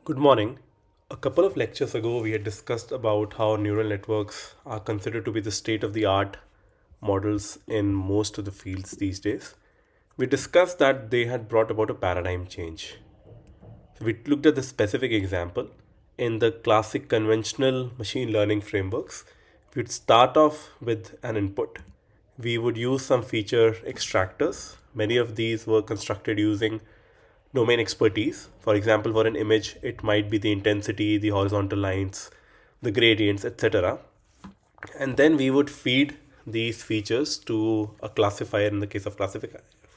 Good morning. A couple of lectures ago, we had discussed about how neural networks are considered to be the state of the art models in most of the fields these days. We discussed that they had brought about a paradigm change. We looked at the specific example. In the classic conventional machine learning frameworks, we'd start off with an input. We would use some feature extractors. Many of these were constructed using domain expertise. For example, for an image, it might be the intensity, the horizontal lines, the gradients, etc. And then we would feed these features to a classifier in the case of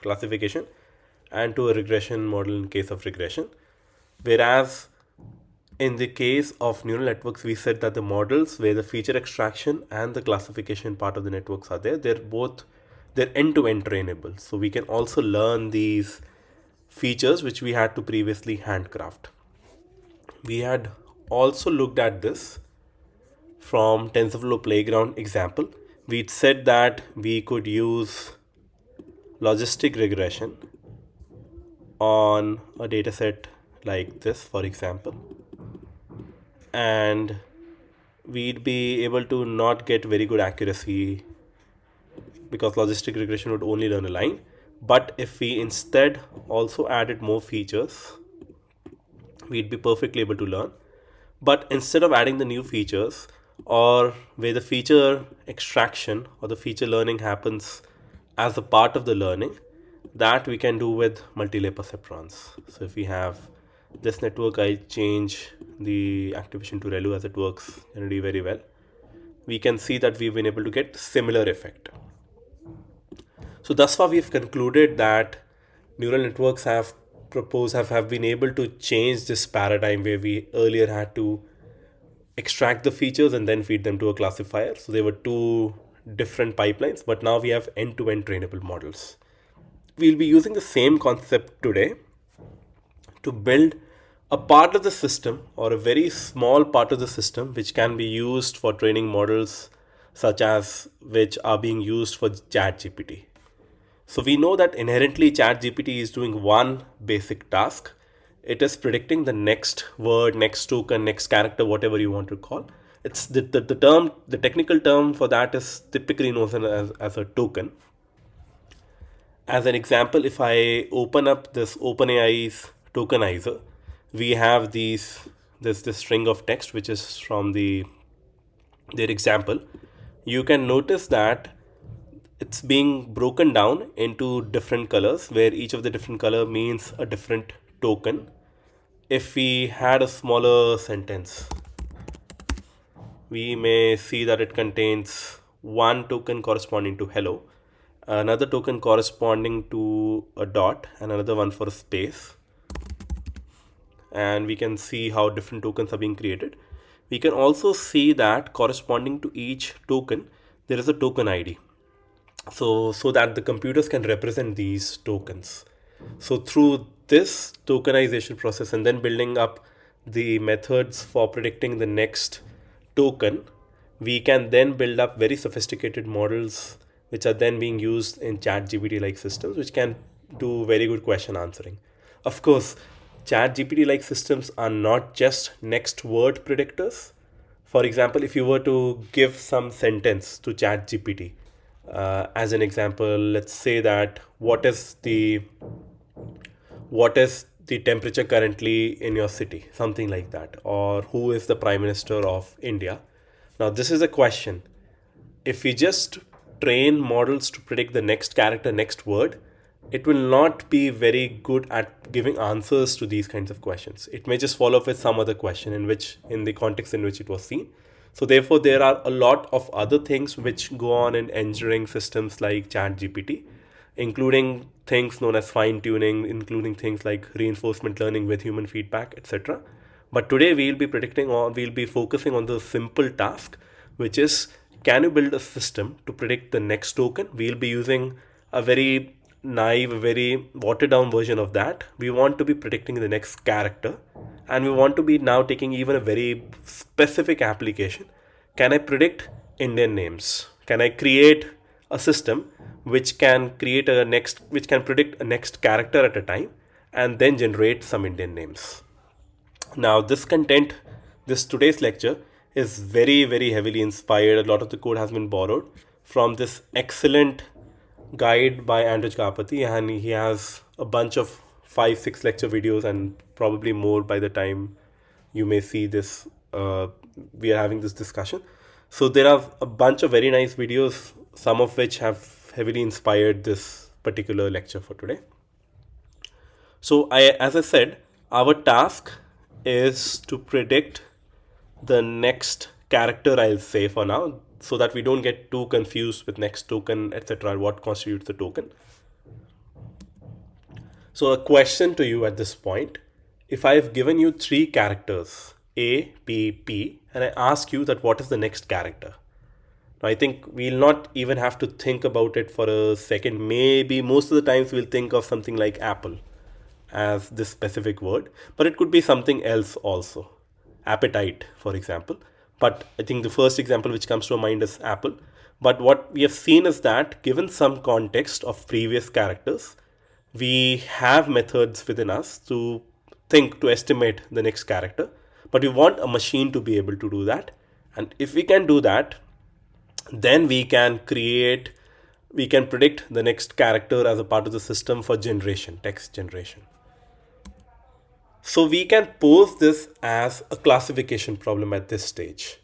classification and to a regression model in case of regression. Whereas in the case of neural networks, we said that the models where the feature extraction and the classification part of the networks are there, they're end-to-end trainable. So we can also learn these features which we had to previously handcraft. We had also looked at this from TensorFlow Playground example. We'd said that we could use logistic regression on a dataset like this, for example, and we'd be able to not get very good accuracy because logistic regression would only learn a line. But if we instead also added more features, we'd be perfectly able to learn. But instead of adding the new features, or where the feature extraction or the feature learning happens as a part of the learning, that we can do with multi-layer perceptrons. So if we have this network, I change the activation to ReLU as it works generally very well. We can see that we've been able to get similar effect. So thus far we've concluded that neural networks have been able to change this paradigm where we earlier had to extract the features and then feed them to a classifier. So there were two different pipelines, but now we have end-to-end trainable models. We'll be using the same concept today to build a part of the system or a very small part of the system which can be used for training models such as which are being used for ChatGPT. So we know that inherently ChatGPT is doing one basic task. It is predicting the next word, next token, next character, whatever you want to call. It's the technical term for that is typically known as a token. As an example, if I open up this OpenAI's tokenizer, we have this string of text which is from their example. You can notice that it's being broken down into different colors where each of the different color means a different token. If we had a smaller sentence, we may see that it contains one token corresponding to hello, another token corresponding to a dot, and another one for a space. And we can see how different tokens are being created. We can also see that corresponding to each token, there is a token ID. So that the computers can represent these tokens. So through this tokenization process and then building up the methods for predicting the next token, we can then build up very sophisticated models which are then being used in ChatGPT like systems, which can do very good question answering. Of course, ChatGPT like systems are not just next word predictors. For example, if you were to give some sentence to ChatGPT, as an example, let's say that what is the temperature currently in your city, something like that, or who is the Prime Minister of India. Now, this is a question. If we just train models to predict the next character, next word, it will not be very good at giving answers to these kinds of questions. It may just follow up with some other question in the context in which it was seen. So therefore, there are a lot of other things which go on in engineering systems like ChatGPT, including things known as fine tuning, including things like reinforcement learning with human feedback, etc. But today we'll be focusing on the simple task, which is, can you build a system to predict the next token? We'll be using a very naive, very watered down version of that. We want to be predicting the next character, and we want to be now taking even a very specific application. Can I predict Indian names? Can I create a system which can predict a next character at a time and then generate some Indian names? Now, this content, this today's lecture, is very, very heavily inspired. A lot of the code has been borrowed from this excellent guide by Andrej Gapati, and he has a bunch of 5, 6 lecture videos, and probably more by the time you may see this. We are having this discussion. So, there are a bunch of very nice videos, some of which have heavily inspired this particular lecture for today. So as I said, our task is to predict the next character, I'll say for now, so that we don't get too confused with next token, etc. What constitutes the token. So a question to you at this point: if I've given you three characters A, P, P, and I ask you that what is the next character? Now, I think we'll not even have to think about it for a second. Maybe most of the times we'll think of something like apple as this specific word, but it could be something else also. Appetite, for example. But I think the first example which comes to our mind is apple. But what we have seen is that given some context of previous characters, we have methods within us to think, to estimate the next character. But we want a machine to be able to do that. And if we can do that, then we can predict the next character as a part of the system for generation, text generation. So we can pose this as a classification problem at this stage.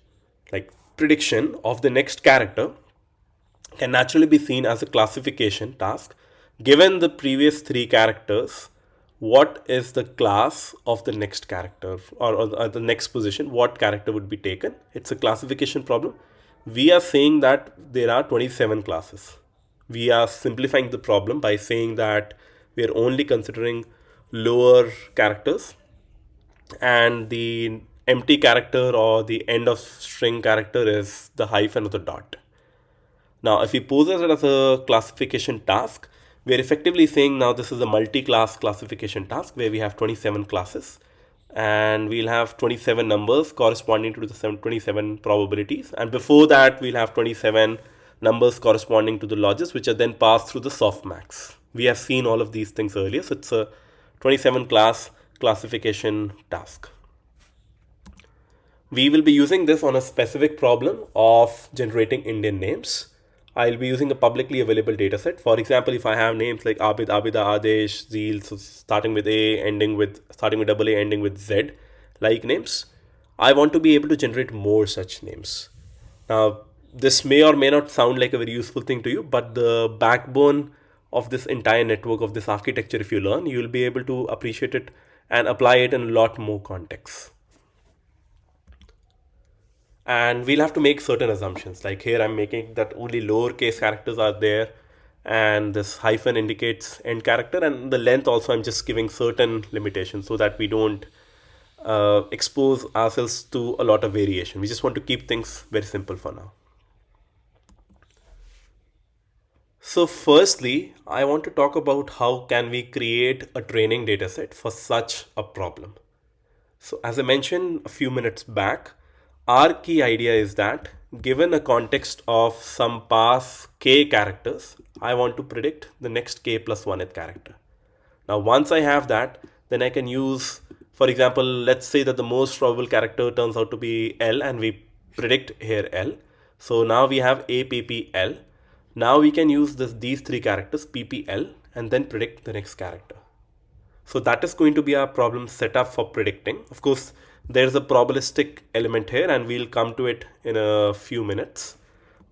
Like prediction of the next character can naturally be seen as a classification task. Given the previous three characters, what is the class of the next character, or the next position? What character would be taken? It's a classification problem. We are saying that there are 27 classes. We are simplifying the problem by saying that we are only considering lower characters, and the empty character or the end of string character is the hyphen or the dot. Now, if we pose it as a classification task, we are effectively saying now this is a multi-class classification task where we have 27 classes, and we'll have 27 numbers corresponding to the 27 probabilities, and before that we'll have 27 numbers corresponding to the logits, which are then passed through the softmax. We have seen all of these things earlier, so it's a 27 class classification task. We will be using this on a specific problem of generating Indian names. I'll be using a publicly available dataset. For example, if I have names like Abid, Abida, Adesh, Zeel, so starting with double A, ending with Z, like names, I want to be able to generate more such names. Now, this may or may not sound like a very useful thing to you, but the backbone of this entire network, of this architecture, if you learn, you'll be able to appreciate it and apply it in a lot more contexts. And we'll have to make certain assumptions. Like here, I'm making that only lowercase characters are there, and this hyphen indicates end character, and the length also I'm just giving certain limitations so that we don't expose ourselves to a lot of variation. We just want to keep things very simple for now. So firstly, I want to talk about how can we create a training dataset for such a problem. So as I mentioned a few minutes back, our key idea is that given a context of some pass k characters, I want to predict the next k plus 1th character. Now once I have that, then I can use, for example, let's say that the most probable character turns out to be L, and we predict here L. So now we have APPL. Now we can use these three characters PPL and then predict the next character. So that is going to be our problem setup for predicting. Of course, there's a probabilistic element here, and we'll come to it in a few minutes.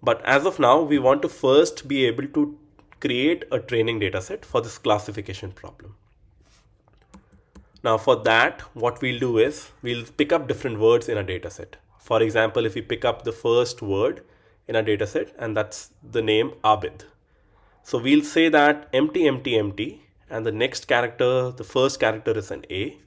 But as of now, we want to first be able to create a training dataset for this classification problem. Now for that, what we'll do is we'll pick up different words in a dataset. For example, if we pick up the first word in a dataset, and that's the name Abid. So we'll say that empty, empty, empty, and the next character, the first character is an A.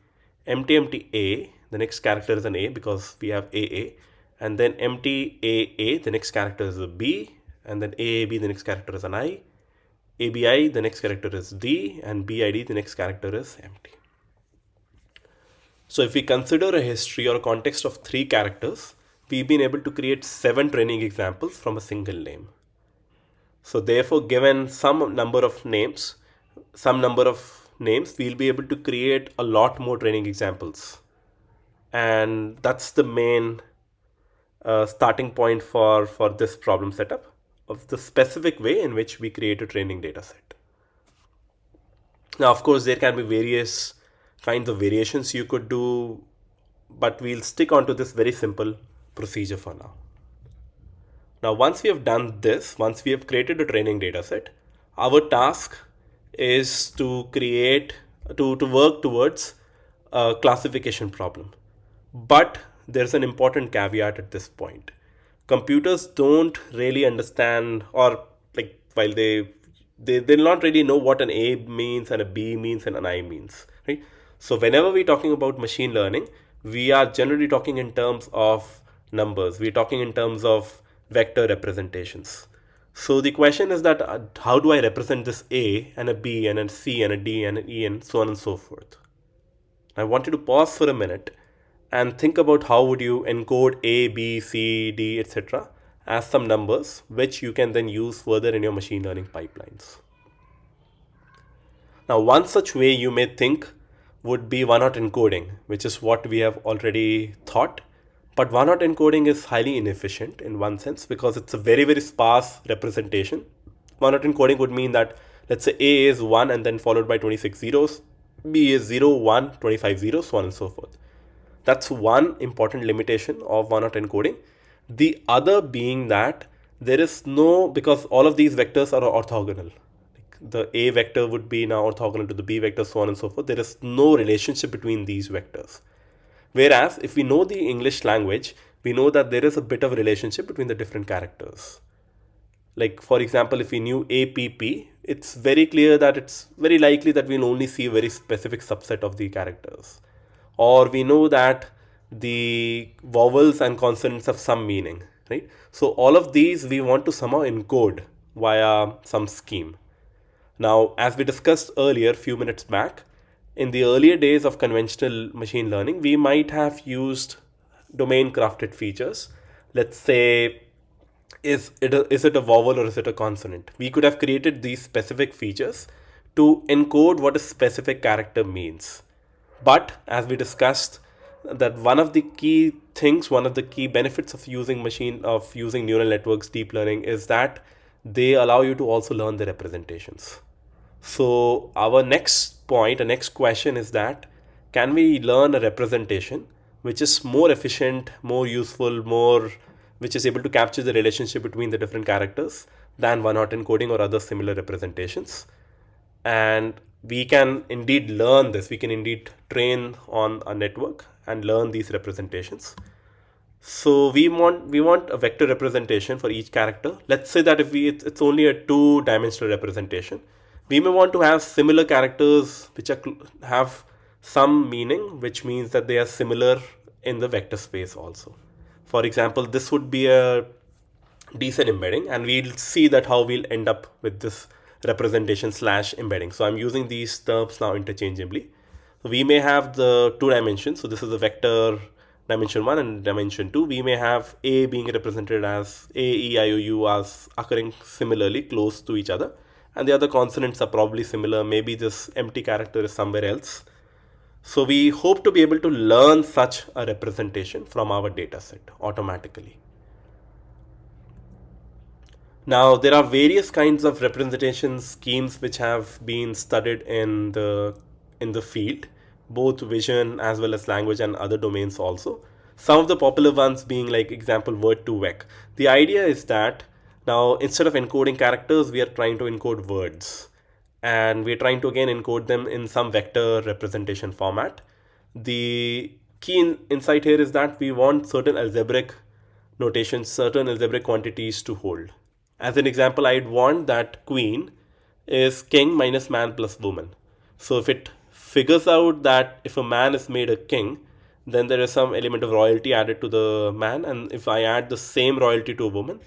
Empty, empty, A, the next character is an A because we have AA. And then empty AA, the next character is a B. And then AAB, the next character is an I. ABI, the next character is D. And BID, the next character is empty. So if we consider a history or a context of 3 characters, we've been able to create 7 training examples from a single name. So therefore, given some number of names, we'll be able to create a lot more training examples. And that's the main starting point for this problem setup of the specific way in which we create a training data set. Now, of course, there can be various kinds of variations you could do, but we'll stick on to this very simple procedure for now. Now, once we have done this, once we have created a training data set, our task is to to work towards a classification problem. But there's an important caveat at this point. Computers don't really understand, or like while they'll not really know what an A means and a B means and an I means, right? So whenever we're talking about machine learning, we are generally talking in terms of numbers. We're talking in terms of vector representations. So the question is that how do I represent this A and a B and a C and a D and an E and so on and so forth? I want you to pause for a minute and think about how would you encode A, B, C, D, etc. as some numbers which you can then use further in your machine learning pipelines. Now, one such way you may think would be one-hot encoding, which is what we have already thought. But one-hot encoding is highly inefficient in one sense because it's a very, very sparse representation. One-hot encoding would mean that, let's say, A is 1 and then followed by 26 zeros, B is 0, 1, 25 zeros, so on and so forth. That's one important limitation of one-hot encoding. The other being that there is no, because all of these vectors are orthogonal. The A vector would be now orthogonal to the B vector, so on and so forth. There is no relationship between these vectors. Whereas if we know the English language, we know that there is a bit of a relationship between the different characters. Like for example, if we knew APP, it's very clear that it's very likely that we'll only see a very specific subset of the characters. Or we know that the vowels and consonants have some meaning, right? So all of these we want to somehow encode via some scheme. Now, as we discussed earlier, few minutes back, in the earlier days of conventional machine learning, we might have used domain crafted features. Let's say, is it a vowel or is it a consonant? We could have created these specific features to encode what a specific character means. But as we discussed, that one of the key things, one of the key benefits of using neural networks, deep learning, is that they allow you to also learn the representations. So our next point, the next question is that can we learn a representation which is more efficient, more useful, more which is able to capture the relationship between the different characters than one-hot encoding or other similar representations? And we can indeed learn this. We can indeed train on a network and learn these representations. So we want a vector representation for each character. Let's say that if it's only a two-dimensional representation, we may want to have similar characters which have some meaning, which means that they are similar in the vector space also. For example, this would be a decent embedding, and we'll see that how we'll end up with this representation slash embedding. So I'm using these terms now interchangeably. So we may have the two dimensions. So this is the vector dimension 1 and dimension 2. We may have A being represented as A, E, I, O, U as occurring similarly close to each other, and the other consonants are probably similar. Maybe this empty character is somewhere else. So we hope to be able to learn such a representation from our data set automatically. Now, there are various kinds of representation schemes which have been studied in the field, both vision as well as language and other domains also. Some of the popular ones being like example word to vec. The idea is that now instead of encoding characters, we are trying to encode words, and we're trying to again encode them in some vector representation format. The key insight here is that we want certain algebraic notations, certain algebraic quantities to hold. As an example, I'd want that queen is king minus man plus woman. So if it figures out that if a man is made a king, then there is some element of royalty added to the man, and if I add the same royalty to a woman,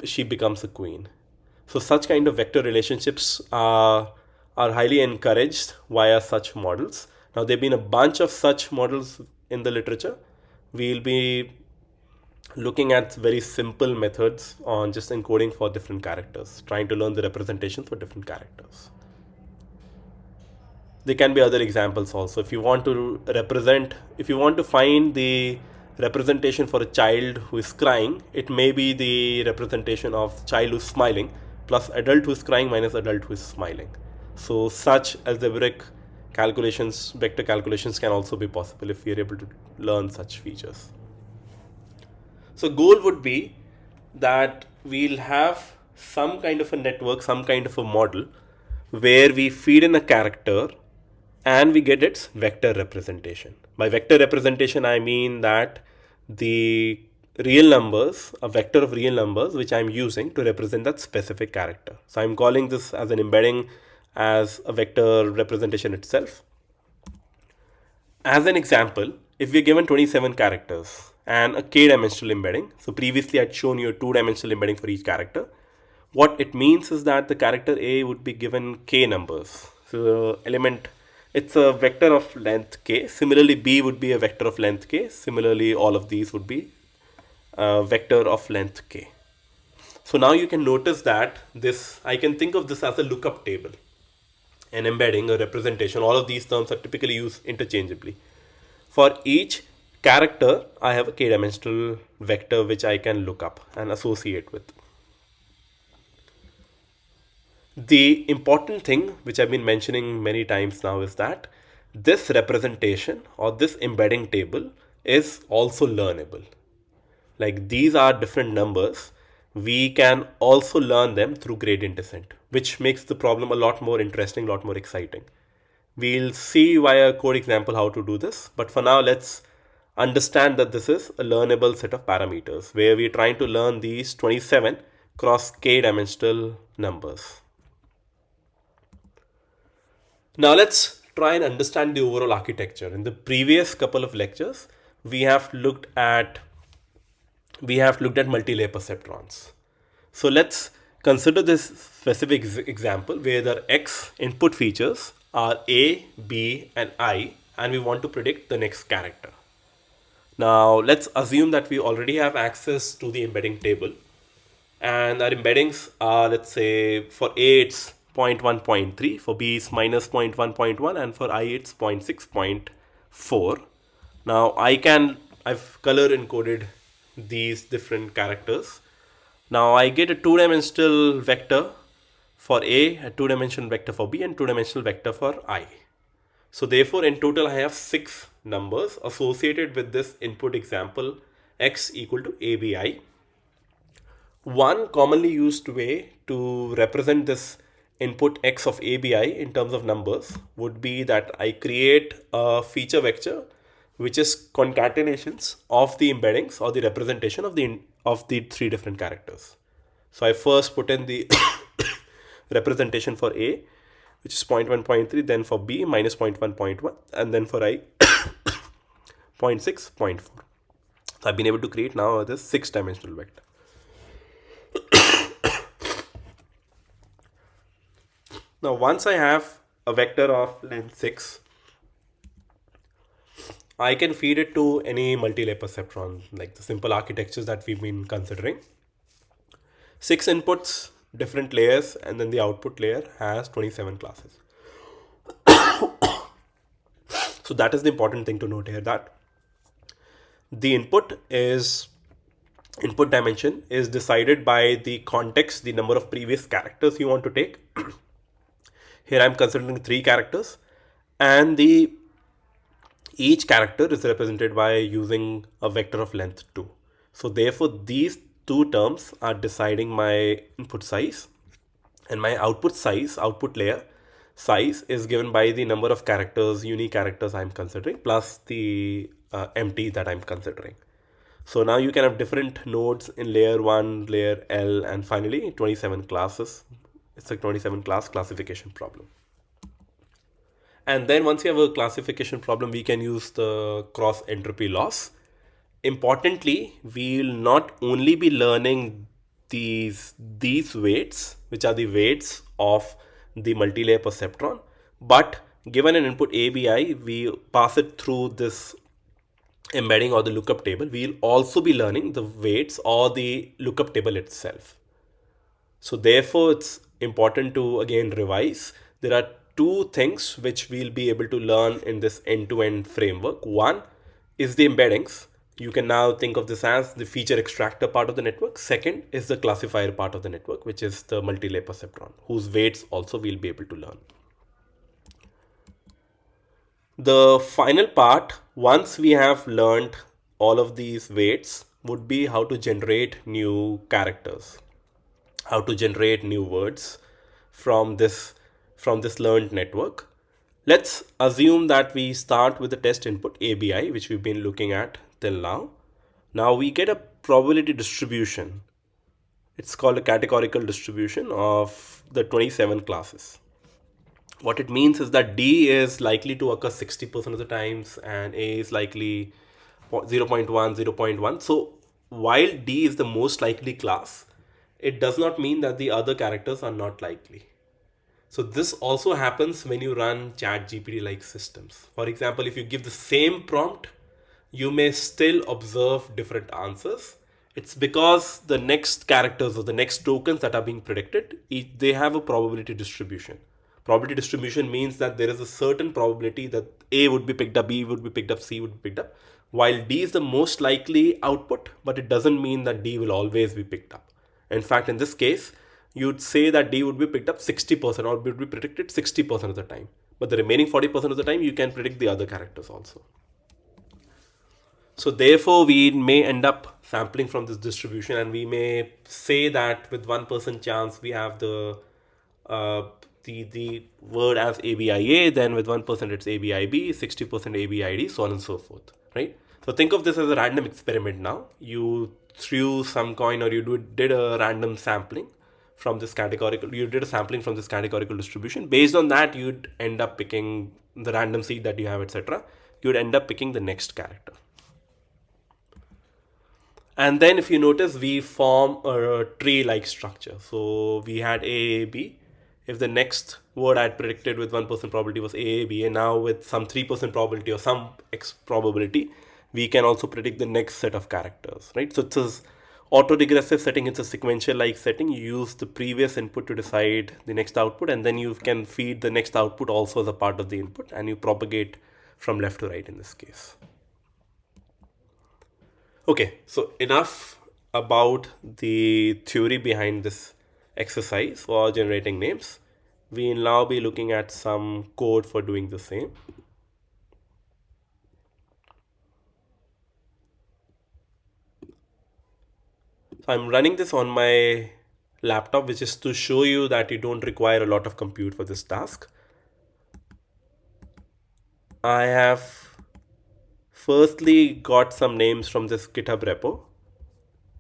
she becomes a queen. So such kind of vector relationships are highly encouraged via such models. Now there have been a bunch of such models in the literature. We'll be looking at very simple methods on just encoding for different characters, trying to learn the representations for different characters. There can be other examples also. If you want to find the representation for a child who is crying, it may be the representation of child who's smiling plus adult who is crying minus adult who is smiling. So such algebraic calculations, vector calculations can also be possible if we are able to learn such features. So goal would be that we'll have some kind of a network, some kind of a model where we feed in a character and we get its vector representation. By vector representation, I mean that the real numbers, a vector of real numbers, which I'm using to represent that specific character. So I'm calling this as an embedding as a vector representation itself. As an example, if we're given 27 characters and a k-dimensional embedding, so previously I'd shown you a two-dimensional embedding for each character. What it means is that the character A would be given k numbers. So element, it's a vector of length k. Similarly, B would be a vector of length k. Similarly, all of these would be a vector of length k. So now you can notice that I can think of this as a lookup table. An embedding, a representation, all of these terms are typically used interchangeably. For each character, I have a k-dimensional vector which I can look up and associate with. The important thing, which I've been mentioning many times now, is that this representation or this embedding table is also learnable. Like these are different numbers. We can also learn them through gradient descent, which makes the problem a lot more interesting, a lot more exciting. We'll see via a code example how to do this, but for now, let's understand that this is a learnable set of parameters where we're trying to learn these 27 cross k dimensional numbers. Now let's try and understand the overall architecture. In the previous couple of lectures, we have looked at multi-layer perceptrons. So let's consider this specific example where the X input features are A, B, and I, and we want to predict the next character. Now let's assume that we already have access to the embedding table, and our embeddings are, let's say, for A it's 0.1, 0.3, for B it's minus 0.1, 0.1, and for I it's 0.6, 0.4. Now I've color encoded these different characters. Now I get a two-dimensional vector for A, a two-dimensional vector for B, and two-dimensional vector for I. So therefore, in total, I have 6 numbers associated with this input example X equal to ABI. One commonly used way to represent this input X of ABI in terms of numbers would be that I create a feature vector which is concatenations of the embeddings or the representation of the 3 different characters. So I first put in the representation for A, which is 0.1, 0.3, then for B minus 0.1, 0.1, and then for I 0.6, 0.4. So I've been able to create now this 6-dimensional vector. Now once I have a vector of length 6, I can feed it to any multi-layer perceptron, like the simple architectures that we've been considering. 6 inputs, different layers, and then the output layer has 27 classes. So that is the important thing to note here, that the input dimension is decided by the context, the number of previous characters you want to take. Here I'm considering 3 characters, and each character is represented by using a vector of length 2. So therefore these 2 terms are deciding my input size, and my output layer size is given by the number of characters, unique characters I'm considering, plus the empty that I'm considering. So now you can have different nodes in layer 1, layer L, and finally 27 classes. It's a 27 class classification problem. And then once you have a classification problem, we can use the cross entropy loss. Importantly, we will not only be learning these weights, which are the weights of the multi-layer perceptron, but given an input ABI, we pass it through this embedding or the lookup table. We'll also be learning the weights or the lookup table itself. So therefore, it's important to again revise. There are two things which we'll be able to learn in this end-to-end framework. One is the embeddings. You can now think of this as the feature extractor part of the network. Second is the classifier part of the network, which is the multi-layer perceptron, whose weights also we'll be able to learn. The final part, once we have learned all of these weights, would be how to generate new characters, how to generate new words from this learned network. Let's assume that we start with the test input ABI, which we've been looking at till now. Now we get a probability distribution. It's called a categorical distribution of the 27 classes. What it means is that D is likely to occur 60% of the times and A is likely 0.1, 0.1. So while D is the most likely class, it does not mean that the other characters are not likely. So this also happens when you run chat GPT like systems. For example, if you give the same prompt, you may still observe different answers. It's because the next characters or the next tokens that are being predicted, they have a probability distribution. Probability distribution means that there is a certain probability that A would be picked up, B would be picked up, C would be picked up, while D is the most likely output, but it doesn't mean that D will always be picked up. In fact, in this case, you'd say that D would be picked up 60% or would be predicted 60% of the time. But the remaining 40% of the time, you can predict the other characters also. So therefore, we may end up sampling from this distribution, and we may say that with 1% chance we have uh, the word as ABIA, then with 1% it's ABIB, 60% ABID, so on and so forth, right? So think of this as a random experiment now. You threw some coin or you did a random sampling from this categorical, you did a sampling from this categorical distribution. Based on that, you'd end up picking the random seed that you have, etc. You'd end up picking the next character. And then if you notice, we form a tree-like structure. So we had AAB. If the next word I had predicted with 1% probability was AAB, and now with some 3% probability or some X probability, we can also predict the next set of characters, right? So it's a auto-regressive setting, it's a sequential-like setting. You use the previous input to decide the next output, and then you can feed the next output also as a part of the input, and you propagate from left to right in this case. Okay, so enough about the theory behind this exercise for generating names. We'll now be looking at some code for doing the same. So I'm running this on my laptop, which is to show you that you don't require a lot of compute for this task. I have firstly got some names from this GitHub repo.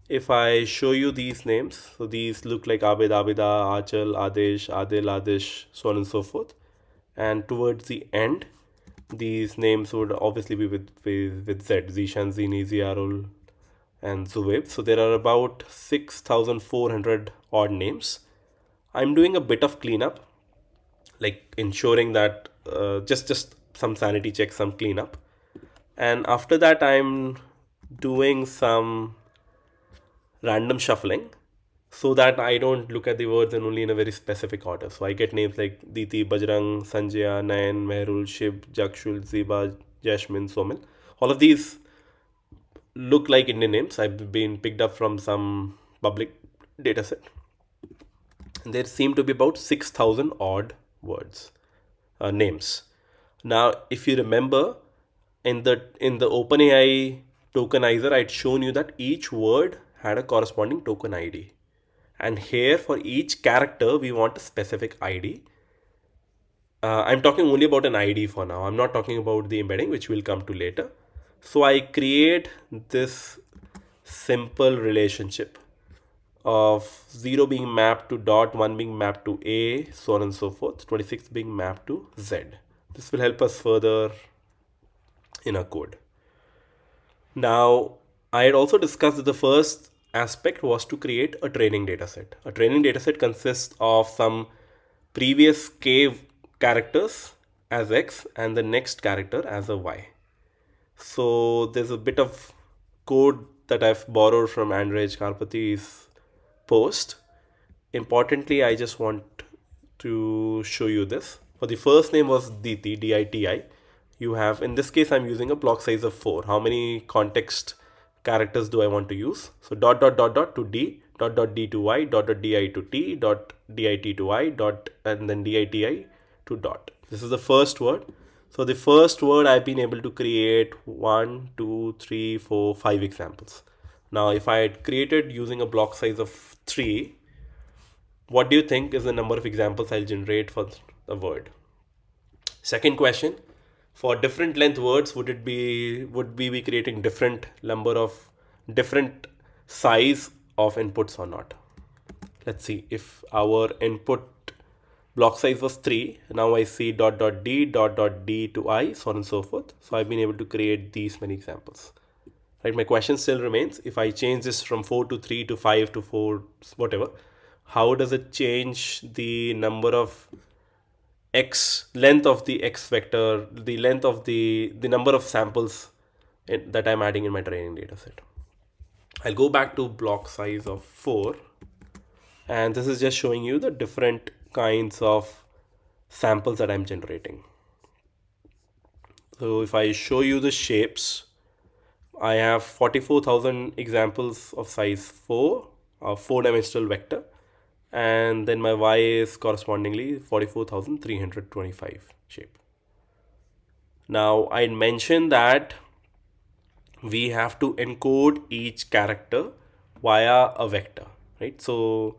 If I show you these names, so these look like Abid, Abida, Achal, Adesh, Adil, Adish, so on and so forth. And towards the end, these names would obviously be with Z, Zishan, Zini, Ziarul, and Zuweb. So there are about 6,400 odd names. I'm doing a bit of cleanup, like ensuring that just some sanity check, some cleanup. And after that, I'm doing some random shuffling so that I don't look at the words and only in a very specific order. So I get names like Diti, Bajrang, Sanjaya, Nayan, Mehrul, Shib, Jakshul, Ziba, Jasmine, Somil. All of these look like Indian names. I've been picked up from some public dataset. And there seem to be about 6,000 odd words, names. Now, if you remember, in the OpenAI tokenizer, I'd shown you that each word had a corresponding token ID. And here, for each character, we want a specific ID. I'm talking only about an ID for now. I'm not talking about the embedding, which we'll come to later. So I create this simple relationship of 0 being mapped to dot, 1 being mapped to A, so on and so forth, 26 being mapped to Z. This will help us further in our code. Now, I had also discussed that the first aspect was to create a training dataset. A training dataset consists of some previous K characters as X and the next character as a Y. So there's a bit of code that I've borrowed from Andrej Karpathy's post. Importantly, I just want to show you this. For the first name was Diti, Diti. You have, in this case, I'm using a block size of 4. How many context characters do I want to use? So dot dot dot dot to D, dot D to Y, dot DI to T, dot DIT to I, dot and then DITI to dot. This is the first word. So the first word I've been able to create 1, 2, 3, 4, 5 examples. Now if I had created using a block size of 3, what do you think is the number of examples I'll generate for the word? Second question, for different length words, would we be creating different size of inputs or not? Let's see if our input block size was 3. Now I see dot D to I, so on and so forth. So I've been able to create these many examples. Right, my question still remains, if I change this from 4 to 3 to 5 to 4, whatever, how does it change the number of x length of the x vector, the length of the number of samples that I'm adding in my training data set? I'll go back to block size of 4, and this is just showing you the different kinds of samples that I'm generating. So if I show you the shapes, I have 44,000 examples of size 4, a 4-dimensional vector, and then my y is correspondingly 44,325 shape. Now I mentioned that we have to encode each character via a vector, right? So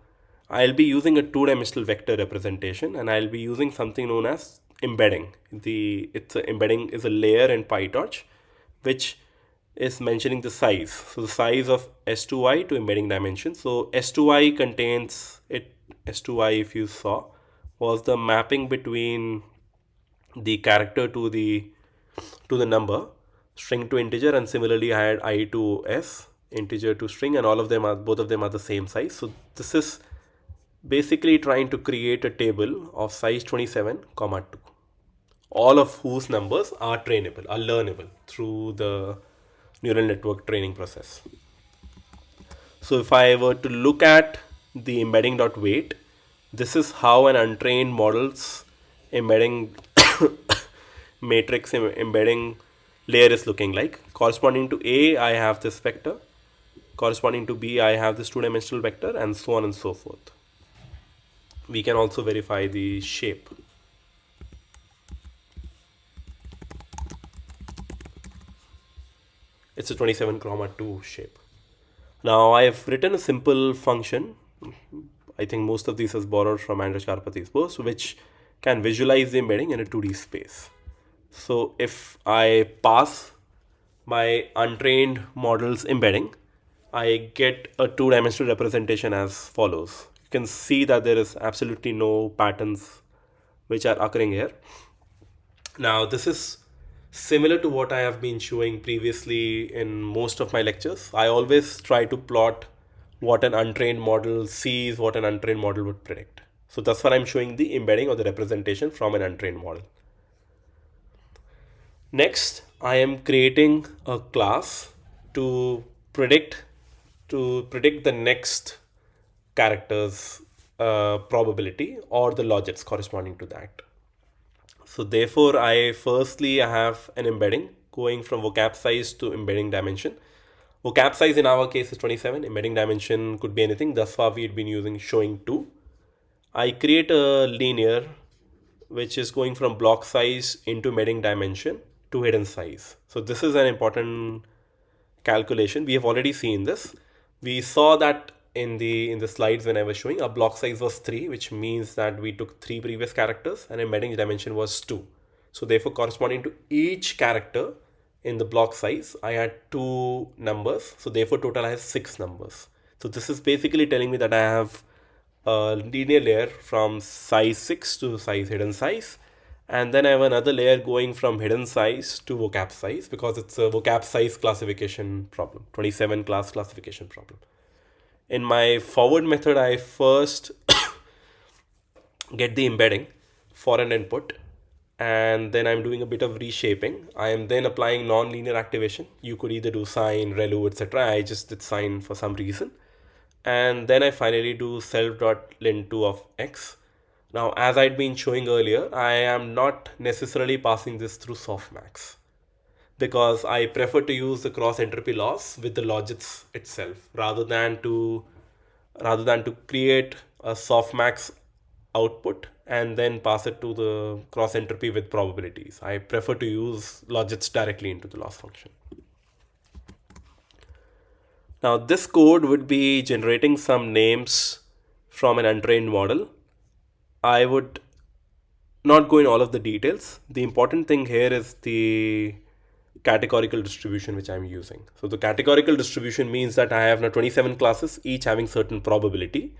I'll be using a 2-dimensional vector representation, and I'll be using something known as embedding. Embedding is a layer in PyTorch which is mentioning the size. So the size of S2I to embedding dimension. So S2I contains it. S2I, if you saw, was the mapping between the character to the number, string to integer, and similarly I had I to S, integer to string, and both of them are the same size. So this is basically trying to create a table of size 27, 2, all of whose numbers are trainable, are learnable through the neural network training process. So if I were to look at the embedding.weight, this is how an untrained model's embedding matrix embedding layer is looking like. Corresponding to A, I have this vector. Corresponding to B, I have this 2-dimensional vector, and so on and so forth. We can also verify the shape. It's a 27, 2 shape. Now I have written a simple function. I think most of these is borrowed from Andrej Karpathy's post, which can visualize the embedding in a 2D space. So if I pass my untrained model's embedding, I get a 2-dimensional representation as follows. You can see that there is absolutely no patterns which are occurring here. Now this is similar to what I have been showing previously in most of my lectures. I always try to plot what an untrained model sees, what an untrained model would predict. So that's why I'm showing the embedding or the representation from an untrained model. Next, I am creating a class to predict the next character's probability or the logits corresponding to that. So therefore, I have an embedding going from vocab size to embedding dimension. Vocab size in our case is 27. Embedding dimension could be anything. Thus far, we've been using showing 2. I create a linear which is going from block size into embedding dimension to hidden size. So this is an important calculation. We have already seen this. We saw that in the slides when I was showing. Our block size was 3, which means that we took 3 previous characters and embedding dimension was 2. So therefore, corresponding to each character in the block size, I had 2 numbers. So therefore, total I have 6 numbers. So this is basically telling me that I have a linear layer from size 6 to size hidden size, and then I have another layer going from hidden size to vocab size, because it's a vocab size classification problem, 27 class classification problem. In my forward method, I first get the embedding for an input, and then I'm doing a bit of reshaping. I am then applying non-linear activation. You could either do sine, relu, etc. I just did sine for some reason. And then I finally do self.len2 of x. Now, as I'd been showing earlier, I am not necessarily passing this through softmax because I prefer to use the cross entropy loss with the logits itself rather than to create a softmax output and then pass it to the cross entropy with probabilities. I prefer to use logits directly into the loss function. Now, this code would be generating some names from an untrained model. I would not go in all of the details. The important thing here is the categorical distribution which I'm using. So the categorical distribution means that I have now 27 classes, each having certain probability.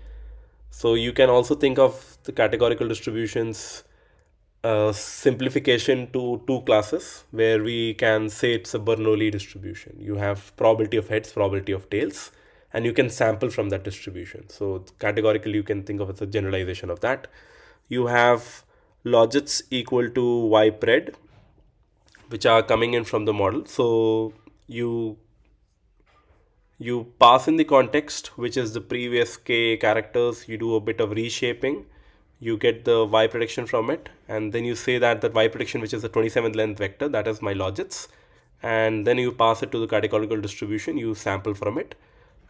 So you can also think of the categorical distributions simplification to two classes where we can say it's a Bernoulli distribution. You have probability of heads, probability of tails, and you can sample from that distribution. So categorically, you can think of it as a generalization of that. You have logits equal to y pred, which are coming in from the model. So you pass in the context, which is the previous k characters. You do a bit of reshaping, you get the y prediction from it, and then you say that y prediction, which is the 27th length vector, that is my logits, and then you pass it to the categorical distribution. You sample from it,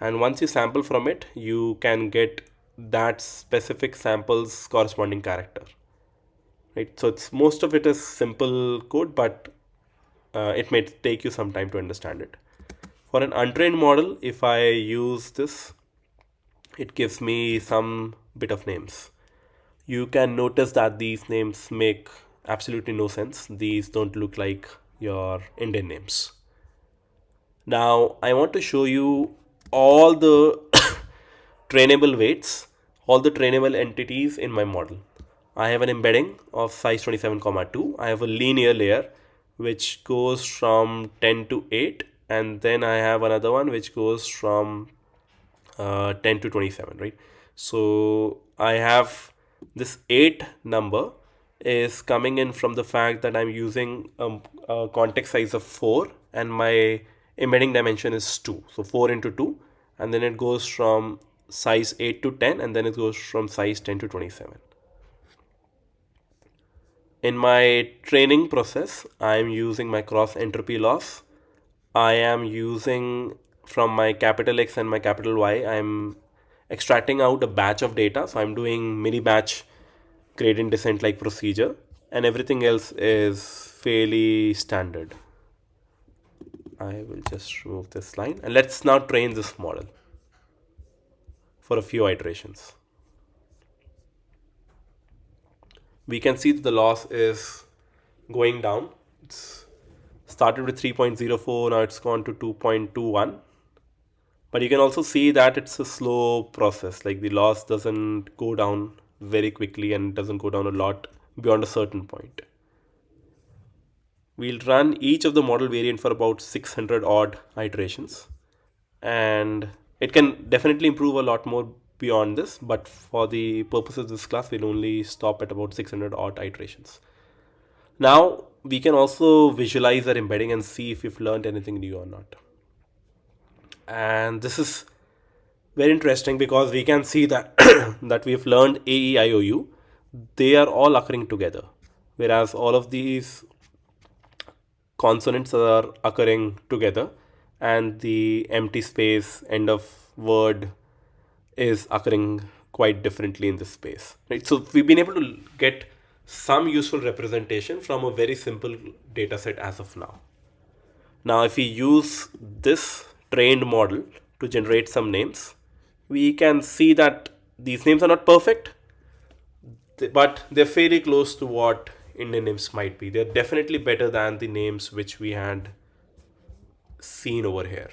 and once you sample from it, you can get that specific sample's corresponding character, right? So it's most of it is simple code, but it may take you some time to understand it. For an untrained model, if I use this, it gives me some bit of names. You can notice that these names make absolutely no sense. These don't look like your Indian names. Now, I want to show you all the trainable weights, all the trainable entities in my model. I have an embedding of size 27, 2. I have a linear layer which goes from 10 to 8, and then I have another one which goes from 10 to 27, right? So I have this 8 number is coming in from the fact that I'm using a context size of 4 and my embedding dimension is 2. So 4 into 2, and then it goes from size 8 to 10, and then it goes from size 10 to 27. In my training process, I am using my cross entropy loss. I am using from my capital X and my capital Y, I'm extracting out a batch of data. So I'm doing mini batch gradient descent like procedure, and everything else is fairly standard. I will just remove this line, and let's now train this model for a few iterations. We can see that the loss is going down. It's started with 3.04, now it's gone to 2.21. But you can also see that it's a slow process. Like the loss doesn't go down very quickly and doesn't go down a lot beyond a certain point. We'll run each of the model variant for about 600 odd iterations, and it can definitely improve a lot more beyond this, but for the purposes of this class, we'll only stop at about 600 odd iterations. Now we can also visualize our embedding and see if we've learned anything new or not. And this is very interesting because we can see that that we've learned A, E, I, O, U. They are all occurring together, whereas all of these consonants are occurring together, and the empty space end of word is occurring quite differently in this space, right? So we've been able to get some useful representation from a very simple data set as of now. Now, if we use this trained model to generate some names, we can see that these names are not perfect, but they're fairly close to what Indian names might be. They're definitely better than the names which we had seen over here.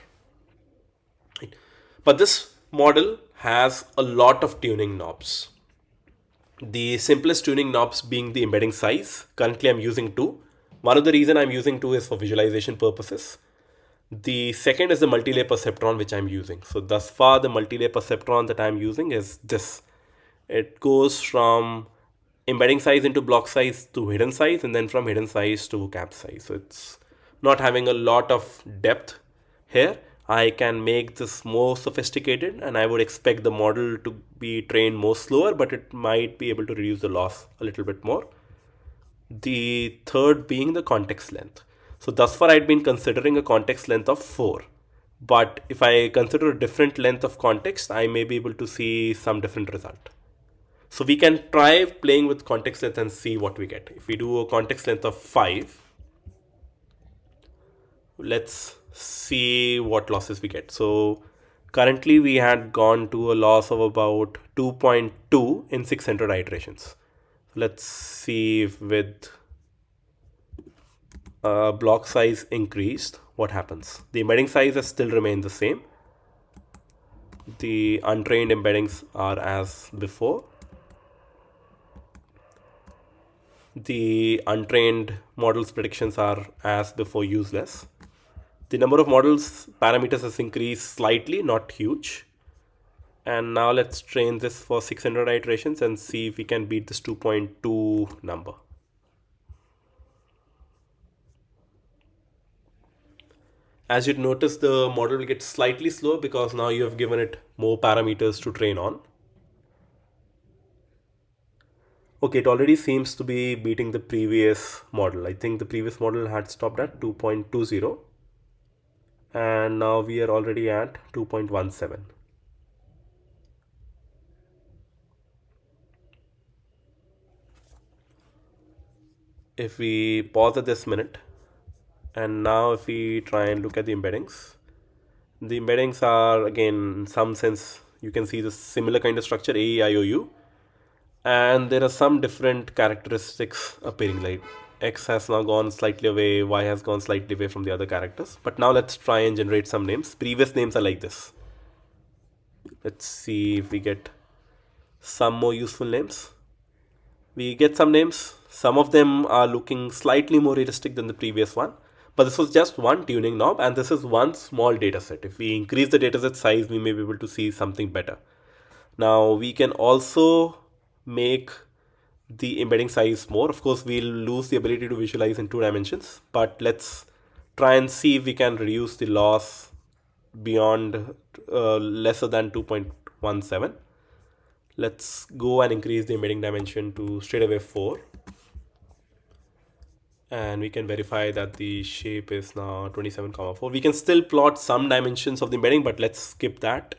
Right? But this model has a lot of tuning knobs. The simplest tuning knobs being the embedding size. Currently, I'm using 2. One of the reason I'm using 2 is for visualization purposes. The second is the multi-layer perceptron which I'm using. So thus far, the multi-layer perceptron that I'm using is this. It goes from embedding size into block size to hidden size, and then from hidden size to vocab size. So it's not having a lot of depth here. I can make this more sophisticated, and I would expect the model to be trained more slower, but it might be able to reduce the loss a little bit more. The third being the context length. So thus far I'd been considering a context length of 4. But if I consider a different length of context, I may be able to see some different result. So we can try playing with context length and see what we get. If we do a context length of 5, let's see what losses we get. So currently we had gone to a loss of about 2.2 in 600 iterations. Let's see if with block size increased, what happens? The embedding size has still remained the same. The untrained embeddings are as before. The untrained models predictions are as before, useless. The number of models parameters has increased slightly, not huge. And now let's train this for 600 iterations and see if we can beat this 2.2 number. As you'd notice, the model will get slightly slower because now you have given it more parameters to train on. Okay, it already seems to be beating the previous model. I think the previous model had stopped at 2.20, and now we are already at 2.17. If we pause at this minute, and now if we try and look at the embeddings are again, in some sense, you can see the similar kind of structure, A, E, I, O, U, and there are some different characteristics appearing, like X has now gone slightly away, Y has gone slightly away from the other characters. But now let's try and generate some names. Previous names are like this. Let's see if we get some more useful names. We get some names. Some of them are looking slightly more realistic than the previous one. But this was just one tuning knob, and this is one small data set. If we increase the dataset size, we may be able to see something better. Now we can also make the embedding size more. Of course, we'll lose the ability to visualize in 2 dimensions, but let's try and see if we can reduce the loss beyond lesser than 2.17. Let's go and increase the embedding dimension to straight away 4. And we can verify that the shape is now 27,4. We can still plot some dimensions of the embedding, but let's skip that.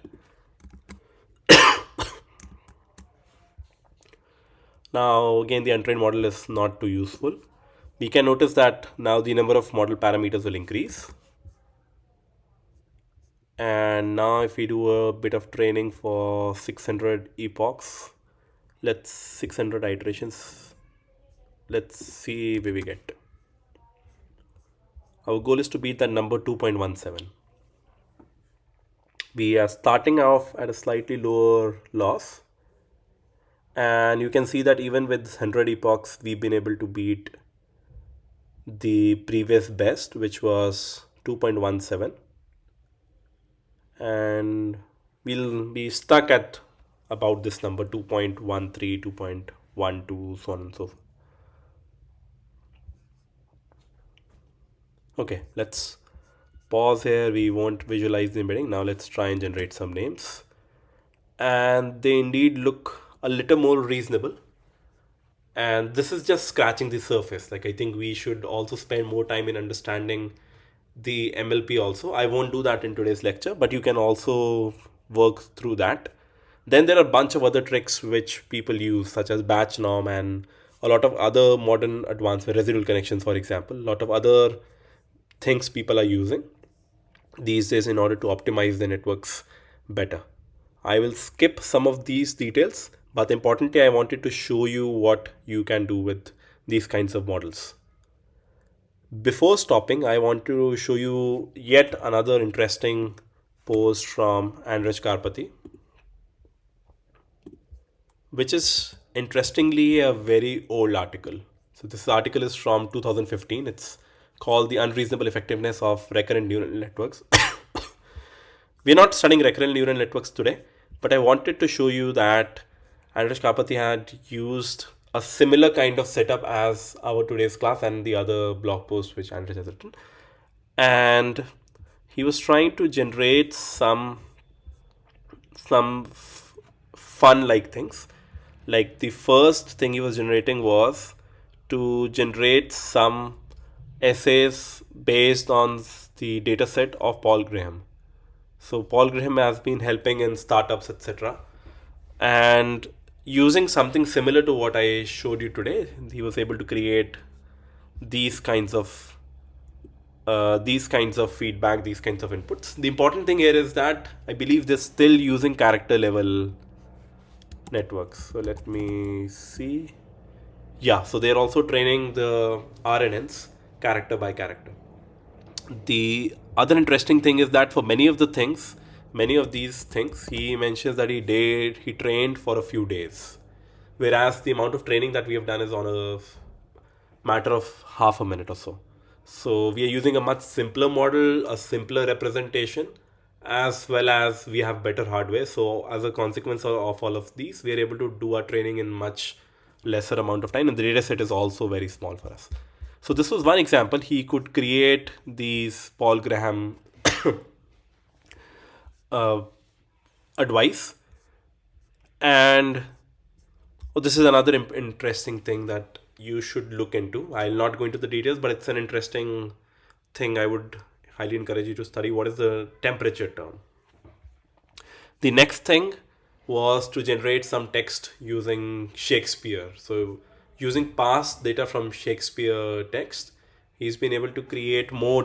Now again, the untrained model is not too useful. We can notice that now the number of model parameters will increase. And now if we do a bit of training for 600 epochs, let's 600 iterations, let's see where we get. Our goal is to beat that number 2.17. We are starting off at a slightly lower loss, and you can see that even with 100 epochs, we've been able to beat the previous best, which was 2.17. And we'll be stuck at about this number, 2.13, 2.12, so on and so forth. Okay, let's pause here. We won't visualize the embedding. Now let's try and generate some names. And they indeed look a little more reasonable. And this is just scratching the surface. Like, I think we should also spend more time in understanding the MLP also. I won't do that in today's lecture, but you can also work through that. Then there are a bunch of other tricks which people use, such as batch norm and a lot of other modern advanced residual connections, for example. A lot of other things people are using these days in order to optimize the networks better. I will skip some of these details, but importantly, I wanted to show you what you can do with these kinds of models. Before stopping, I want to show you yet another interesting post from Andrej Karpathy, which is interestingly a very old article. So this article is from 2015. It's called The Unreasonable Effectiveness of Recurrent Neural Networks. We're not studying recurrent neural networks today, but I wanted to show you that Andrej Karpathy had used a similar kind of setup as our today's class and the other blog post which Andrej has written. And he was trying to generate some fun like things. Like the first thing he was generating was to generate some essays based on the data set of Paul Graham. So Paul Graham has been helping in startups, etc. And using something similar to what I showed you today, he was able to create these kinds of feedback, these kinds of inputs. The important thing here is that I believe they're still using character level networks. So let me see. Yeah, so they're also training the RNNs character by character. The other interesting thing is that for many of these things, he mentions that he trained for a few days, whereas the amount of training that we have done is on a matter of half a minute or so. So we are using a much simpler model, a simpler representation, as well as we have better hardware. So as a consequence of all of these, we are able to do our training in much lesser amount of time, and the data set is also very small for us. So this was one example. He could create these Paul Graham uh, advice, and this is another interesting thing that you should look into. I'll not go into the details, but it's an interesting thing. I would highly encourage you to study what is the temperature term. The next thing was to generate some text using Shakespeare. So, using past data from Shakespeare text, he's been able to create more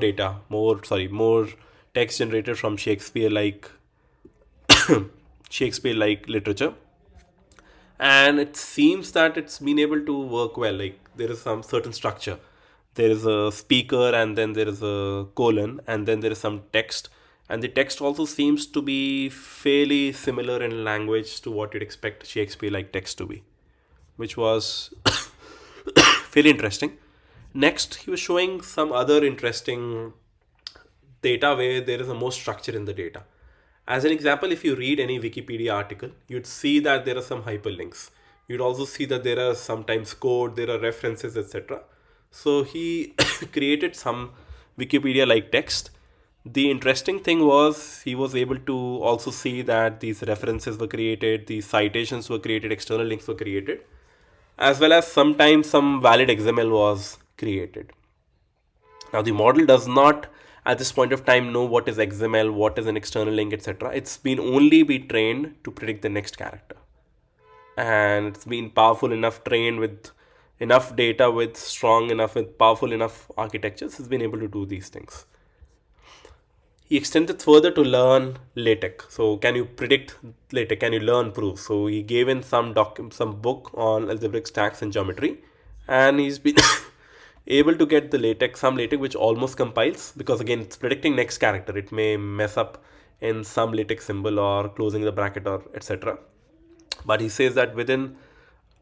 text generated from Shakespeare like literature. And it seems that it's been able to work well. Like there is some certain structure, there is a speaker, and then there is a colon, and then there is some text, and the text also seems to be fairly similar in language to what you'd expect Shakespeare like text to be, which was fairly interesting. Next, he was showing some other interesting data where there is a more structure in the data. As an example, if you read any Wikipedia article, you'd see that there are some hyperlinks. You'd also see that there are sometimes code, there are references, etc. So he created some Wikipedia like text. The interesting thing was he was able to also see that these references were created, these citations were created, external links were created, as well as sometimes some valid XML was created. Now, the model does not at this point of time know what is XML, what is an external link, etc. It's been only be trained to predict the next character. And it's been powerful enough, trained with enough data, with strong enough, with powerful enough architectures, it's been able to do these things. He extended further to learn LaTeX. So, can you predict LaTeX? Can you learn proofs? So, he gave in some book on algebraic stacks and geometry, and he's been able to get some LaTeX which almost compiles, because again it's predicting next character. It may mess up in some LaTeX symbol or closing the bracket or etc. But he says that with a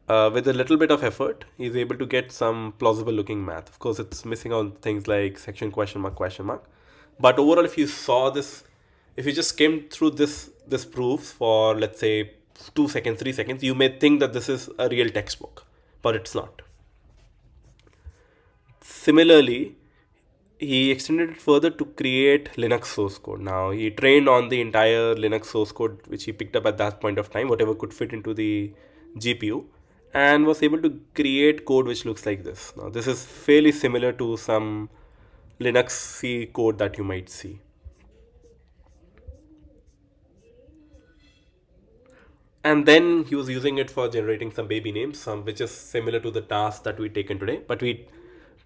little bit of effort, he's able to get some plausible looking math. Of course, it's missing on things like section question mark question mark. But overall, if you saw this, if you just skimmed through this proofs for let's say 2 seconds, 3 seconds, you may think that this is a real textbook, but it's not. Similarly, he extended it further to create Linux source code. Now, he trained on the entire Linux source code which he picked up at that point of time, whatever could fit into the GPU, and was able to create code which looks like this. Now, this is fairly similar to some Linux C code that you might see. And then he was using it for generating some baby names, some which is similar to the task that we taken today, but we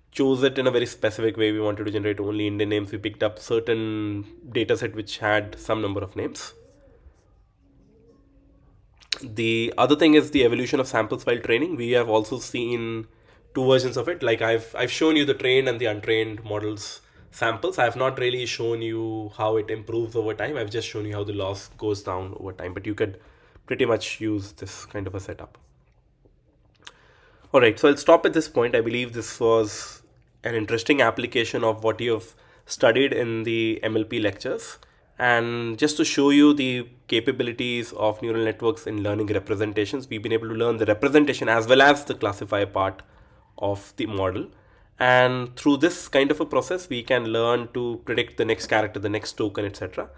chose it in a very specific way. We wanted to generate only Indian names. We picked up certain data set which had some number of names. The other thing is the evolution of samples while training. We have also seen two versions of it. Like I've shown you the trained and the untrained models samples. I have not really shown you how it improves over time. I've just shown you how the loss goes down over time. But you could pretty much use this kind of a setup. All right, so I'll stop at this point. I believe this was an interesting application of what you have studied in the MLP lectures. And just to show you the capabilities of neural networks in learning representations, we've been able to learn the representation as well as the classifier part of the model. And through this kind of a process, we can learn to predict the next character, the next token, etc.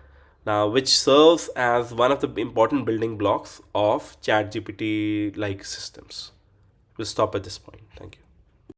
Now, which serves as one of the important building blocks of ChatGPT like systems. We'll stop at this point. Thank you.